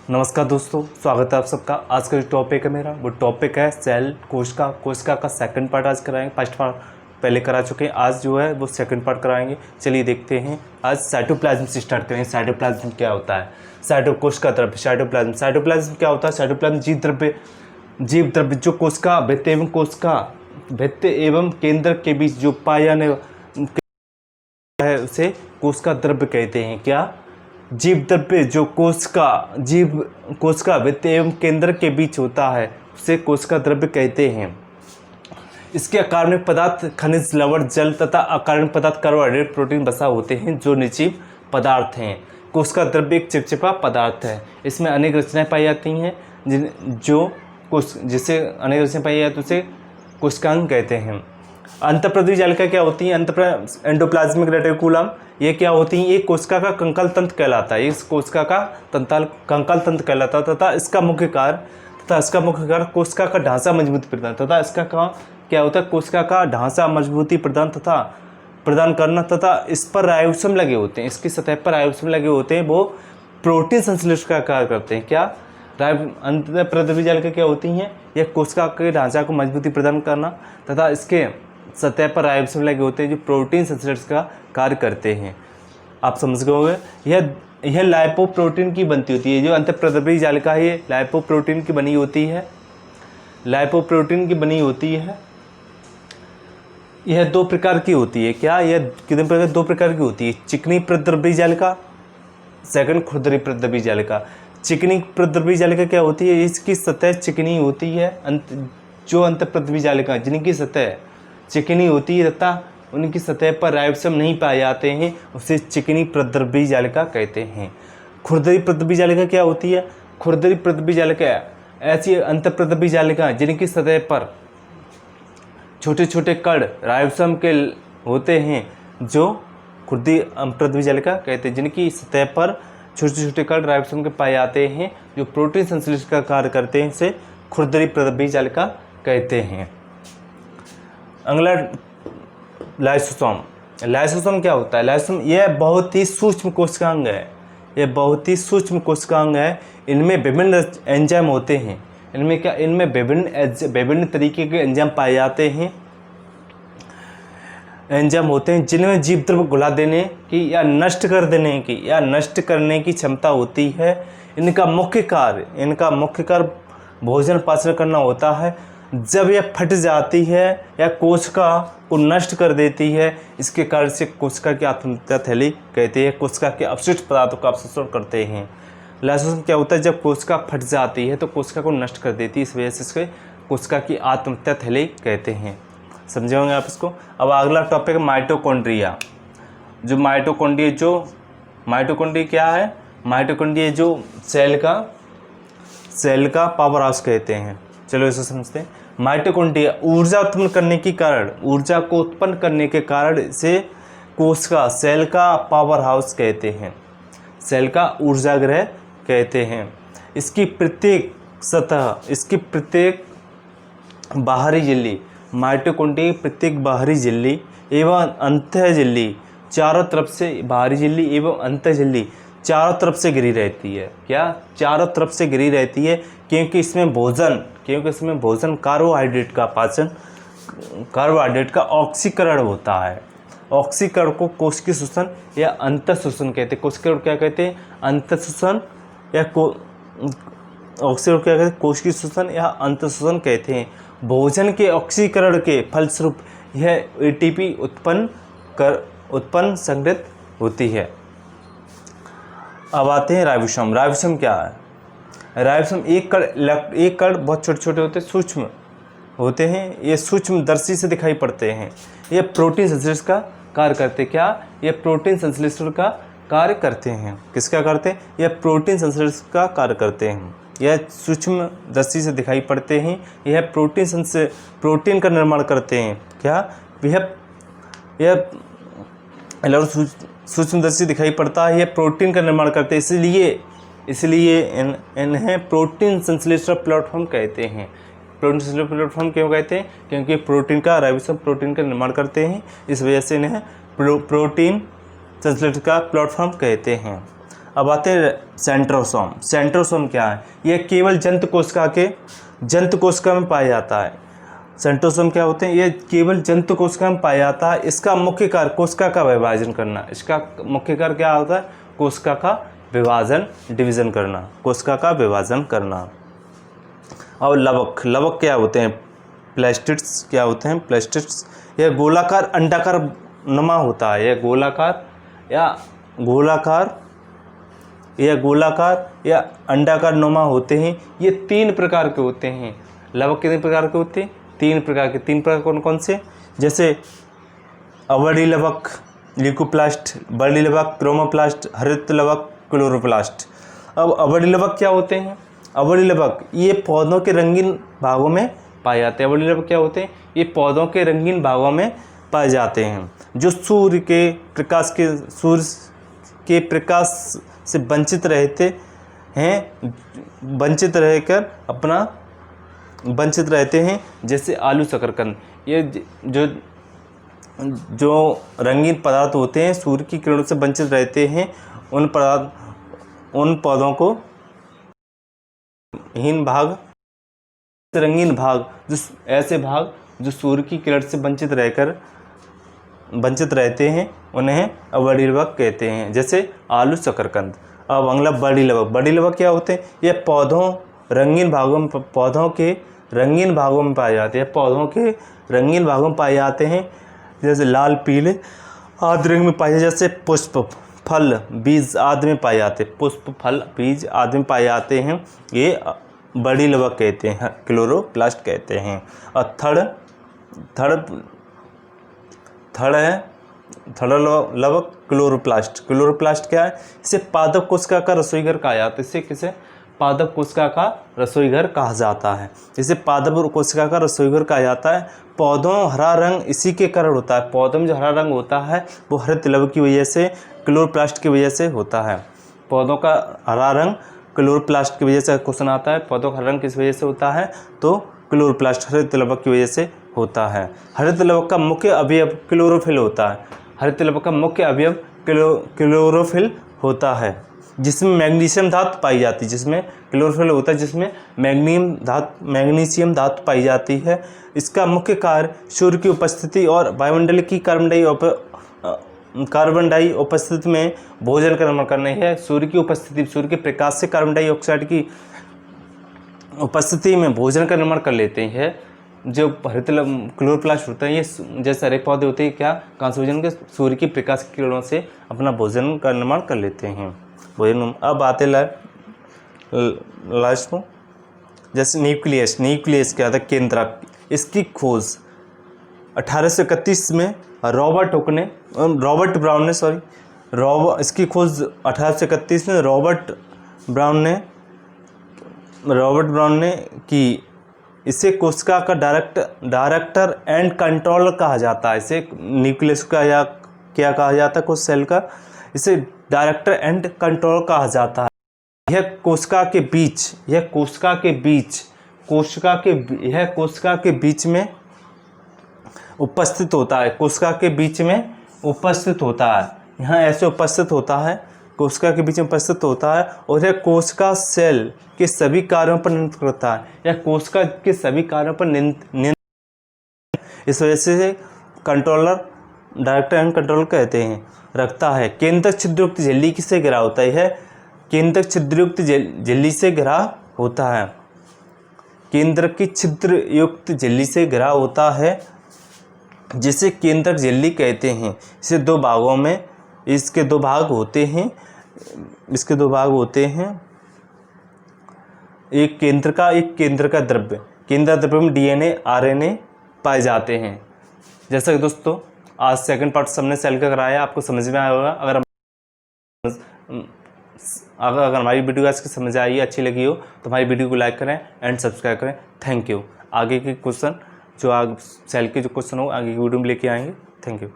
नमस्कार दोस्तों, स्वागत है आप सबका। आज का जो टॉपिक है मेरा, वो टॉपिक है सेल कोशिका का सेकंड पार्ट आज कराएंगे। फर्स्ट पार्ट पहले करा चुके हैं, आज जो है वो सेकंड पार्ट कराएंगे। चलिए देखते हैं। आज साइटोप्लाज्म से स्टार्ट करेंगे। साइटोप्लाज्म क्या होता है? कोशिका द्रव्य साइटोप्लाज्म क्या होता है? साइटोप्लाज्म जीव द्रव्य जो कोशिका भित्ति एवं केंद्र के बीच जो पाया जाने है उसे कोशिका द्रव्य कहते हैं। क्या? जीव द्रव्य जो कोशिका भित्ति एवं केंद्र के बीच होता है उसे कोशिका द्रव्य कहते हैं। इसके अकार्बनिक पदार्थ खनिज, लवण, जल तथा अकार्बनिक पदार्थ कार्बोहाइड्रेट, प्रोटीन वसा होते हैं जो निर्जीव पदार्थ हैं। कोशिका द्रव्य एक चिपचिपा पदार्थ है। इसमें अनेक रचनाएं पाई जाती हैं जिसे अनेक रचनाएं पाई जाती हैं उसे कोशिकांग कहते हैं। अंतःप्रद्रवी जालिका क्या होती है? एंडोप्लाज्मिक रेटिकुलम ये क्या होती है? ये कोशिका का कंकाल तंत्र कहलाता है। इस कोशिका का कंकाल तंत्र कहलाता है तथा इसका मुख्य कार्य कोशिका का ढांचा मजबूती प्रदान तथा इसका क्या होता है? कोशिका का ढांचा मजबूती प्रदान करना तथा इस पर राइबोसोम लगे होते हैं। इसकी सतह पर राइबोसोम लगे होते हैं, वो प्रोटीन संश्लेषण का कार्य करते हैं। क्या? अंतःप्रद्रवी जालिका क्या होती हैं? यह कोशिका के ढांचा को मजबूती प्रदान करना तथा इसके सतह पर राइबोसोम लगे होते हैं जो प्रोटीन संश्लेषण का कार्य करते हैं। आप समझ गए होंगे। यह लाइपोप्रोटीन की बनती होती है। जो अंतःप्रद्रवी जालिका है ये लाइपोप्रोटीन की बनी होती है। यह दो प्रकार की होती है। क्या? यह कितने प्रकार? दो प्रकार की होती है। चिकनी प्रद्रवी जालिका, सेकंड खुरदरी प्रद्रवी जालिका। चिकनी प्रद्रवी जालिका क्या होती है? इसकी सतह चिकनी होती है। जो अंतःप्रद्रवी जालिका जिनकी सतह चिकनी होती है तथा उनकी सतह पर राइबोसोम नहीं पाए जाते हैं उसे चिकनी प्रद्रवी जालिका कहते हैं। खुरदरी प्रद्रवी जालिका क्या होती है? खुरदरी प्रद्रवी जालिका ऐसी अंतःप्रद्रवी जालिका जिनकी सतह पर छोटे छोटे कण राइबोसोम के होते हैं, जो खुरदरी प्रद्रवी जालिका कहते हैं। जिनकी सतह पर छोटे छोटे कण राइबोसोम के पाए जाते हैं जो प्रोटीन संश्लेषण का कार्य करते हैं, इसे खुरदरी प्रद्रवी जालिका कहते हैं। अगला लाइसोसोम क्या होता है? लाइसोसोम यह बहुत ही सूक्ष्म कोशिकांग है। इनमें विभिन्न एंजाइम होते हैं। इनमें विभिन्न तरीके के एंजाइम पाए जाते हैं। एंजाइम होते हैं जिनमें जीव द्रव्य घुला देने की या नष्ट करने की क्षमता होती है। इनका मुख्य कार्य भोजन पाचन करना होता है। जब यह फट जाती है या कोशिका को नष्ट कर देती है, इसके कारण से कोशिका की आत्महत्या थैली कहते हैं। कोशिका के अपशिष्ट पदार्थों का अपशोषण करते हैं। लाइसोसोम क्या होता है? जब कोशिका फट जाती है तो कोशिका को नष्ट कर देती है, इस वजह से इसके कोशिका की आत्महत्या थैली कहते हैं। समझे होंगे आप इसको। अब अगला टॉपिक है माइटोकॉन्ड्रिया। माइटोकॉन्ड्रिया क्या है? माइटोकॉन्ड्रिया जो सेल का पावर हाउस कहते हैं। चलो इसे समझते हैं। माइटोकॉन्ड्रिया ऊर्जा को उत्पन्न करने के कारण इसे कोशिका सेल का पावर हाउस कहते हैं। सेल का ऊर्जागृह कहते हैं। इसकी प्रत्येक बाहरी झिल्ली, माइटोकॉन्ड्रिया की प्रत्येक बाहरी झिल्ली एवं अंतः झिल्ली चारों तरफ से, बाहरी झिल्ली एवं अंतः झिल्ली चारों तरफ से घिरी रहती है। क्या? चारों तरफ से घिरी रहती है, क्योंकि इसमें भोजन कार्बोहाइड्रेट का ऑक्सीकरण होता है। ऑक्सीकरण को कोशिकीय शोषण या अंतःशोषण कहते हैं। कोशिकीय क्या कहते हैं? अंतःशोषण या ऑक्सीकरण क्या कहते हैं? कोशिकीय शोषण या अंतःशोषण कहते हैं। भोजन के ऑक्सीकरण के फलस्वरूप यह एटीपी उत्पन्न संग्रहित होती है। अब आते हैं राइबोसोम। राइबोसोम क्या है? राइबोसोम एक कण बहुत छोटे छोटे होते हैं, सूक्ष्म होते हैं। ये सूक्ष्मदर्शी से दिखाई पड़ते हैं। ये प्रोटीन संश्लेषण का कार्य करते हैं। क्या? ये प्रोटीन संश्लेषण का कार्य करते हैं। किसका करते हैं? यह प्रोटीन संश्लेषण का कार्य करते हैं। यह सूक्ष्मदर्शी से दिखाई पड़ते हैं। यह प्रोटीन का निर्माण करते हैं। क्या? यह सूक्ष्मदर्शी दिखाई पड़ता है। यह प्रोटीन का निर्माण करते हैं, इसलिए इन्हें प्रोटीन संश्लेषण प्लेटफॉर्म कहते हैं। प्रोटीन संश्लेषण प्लेटफॉर्म क्यों कहते हैं? क्योंकि राइबोसोम प्रोटीन का निर्माण करते हैं, इस वजह से इन्हें प्रोटीन संश्लेषण का प्लेटफॉर्म कहते हैं। अब आते हैं सेंट्रोसोम। सेंट्रोसोम क्या है? यह केवल जंतु कोशिका में पाया जाता है। सेंट्रोसोम क्या होते हैं? ये केवल जंतु कोशिका में पाया जाता है। इसका मुख्य कार्य कोशिका का विभाजन करना। इसका मुख्य कार्य क्या होता है? कोशिका का विभाजन, डिवीजन करना, कोशिका का विभाजन करना। और लवक क्या होते हैं? प्लास्टिड्स क्या होते हैं? प्लास्टिड्स यह गोलाकार अंडाकार नुमा होता है। यह गोलाकार या अंडाकार नुमा होते हैं। ये 3 प्रकार के होते हैं। लवक कितने प्रकार के होते हैं? 3 प्रकार के। 3 प्रकार कौन कौन से? जैसे अवड़ी लवक, ल्यूकोप्लास्ट, बड़ी लवक, क्रोमोप्लास्ट, हरित लवक, क्लोरोप्लास्ट। अब अवड़ी लवक क्या होते हैं? अवड़ी लवक ये पौधों के रंगीन भागों में पाए जाते हैं। अवड़ी लवक क्या होते हैं? ये पौधों के रंगीन भागों में पाए जाते हैं, जो सूर्य के प्रकाश से वंचित रहते हैं, जैसे आलू, शकरकंद। ये जो रंगीन पदार्थ होते हैं सूर्य की किरणों से वंचित रहते हैं। उन पौधों को रंगीन भाग, ऐसे भाग जो सूर्य की किरण से वंचित रहते हैं, उन्हें अवड़ी लवक कहते हैं, जैसे आलू, शकरकंद। अब अगला बड़ी लवक। बड़ी लवक क्या होते हैं? ये पौधों के रंगीन भागों में पाए जाते हैं। पौधों के रंगीन भागों में पाए जाते हैं, जैसे लाल, पीले आदि रंग में पाए जाते हैं, जैसे पुष्प, फल, बीज आदि में पाए जाते हैं। पुष्प, फल, बीज आदि में पाए जाते हैं। ये बड़ी लवक कहते हैं, क्लोरोप्लास्ट कहते हैं। और थड़ लवक क्लोरोप्लास्ट। क्लोरोप्लास्ट क्या है? इसे पादप कोशिका का रसोईघर कहा जाता है। इसे किसे? पादप कोशिका का रसोईघर कहा जाता है। इसे पादप कोशिका का रसोईघर कहा जाता है। पौधों हरा रंग इसी के कारण होता है। पौधों में जो हरा रंग होता है वो हरित लवक की वजह से, क्लोरोप्लास्ट की वजह से होता है। पौधों का हरा रंग क्लोरोप्लास्ट की वजह से क्वेश्चन आता है। पौधों का रंग किस वजह से होता है? तो क्लोरोप्लास्ट, हरित लवक की वजह से होता है। हरित लवक का मुख्य अवयव क्लोरोफिल होता है। हरित लवक का मुख्य अवयव क्लोरोफिल होता है, जिसमें मैग्नीशियम धातु पाई जाती है। जिसमें क्लोरोफिल होता है जिसमें मैग्नीशियम धातु पाई जाती है। इसका मुख्य कार्य सूर्य की उपस्थिति और वायुमंडल की कार्बन डाई उपस्थिति में भोजन का निर्माण करना है। सूर्य की उपस्थिति, सूर्य के प्रकाश से कार्बन डाइऑक्साइड की उपस्थिति में भोजन का निर्माण कर लेते हैं। जो हरित क्लोरोप्लास्ट होता है, ये जैसे हरे पौधे होते हैं, क्या कहाँ से भोजन के? सूर्य की प्रकाश की किरणों से अपना भोजन का निर्माण कर लेते हैं। भोजन। अब आते लास्ट में, जैसे न्यूक्लियस क्या था? केंद्रक। इसकी खोज 1831 में रॉबर्ट ब्राउन ने की। इसे कोशिका का डायरेक्टर एंड कंट्रोलर कहा जाता है। इसे न्यूक्लियस का या क्या कहा जाता है? कोशिका सेल का इसे डायरेक्टर एंड कंट्रोलर कहा जाता है। यह कोशिका के बीच में उपस्थित होता है। कोशिका के बीच में उपस्थित होता है। यहाँ ऐसे उपस्थित होता है, कोशिका के बीच में उपस्थित होता है। और यह कोशिका सेल के सभी कार्यों पर नियंत्रण करता है। यह कोशिका के सभी कार्यों पर नियंत्रण, इस वजह से कंट्रोलर, डायरेक्टर एंड कंट्रोलर कहते हैं, रखता है। केंद्रक छिद्रयुक्त झिल्ली किससे घिरा होता है? यह केंद्रक छिद्रयुक्त झिल्ली से घिरा होता है। केंद्रक की छिद्रयुक्त झिल्ली से घिरा होता है, जिसे केंद्रक झिल्ली कहते हैं। इसके दो भाग होते हैं, एक केंद्र का द्रव्य। केंद्र द्रव्य में डीएनए, आरएनए पाए जाते हैं। जैसा कि दोस्तों आज सेकंड पार्ट सबने सेल का कराया, आपको समझ में आया होगा। अगर हमारी वीडियो आज की समझ आई, अच्छी लगी हो, तो हमारी वीडियो को लाइक करें एंड सब्सक्राइब करें। Thank you. आगे के क्वेश्चन, जो सेल के जो क्वेश्चन हो, आगे की वीडियो में लेके आएंगे। Thank you.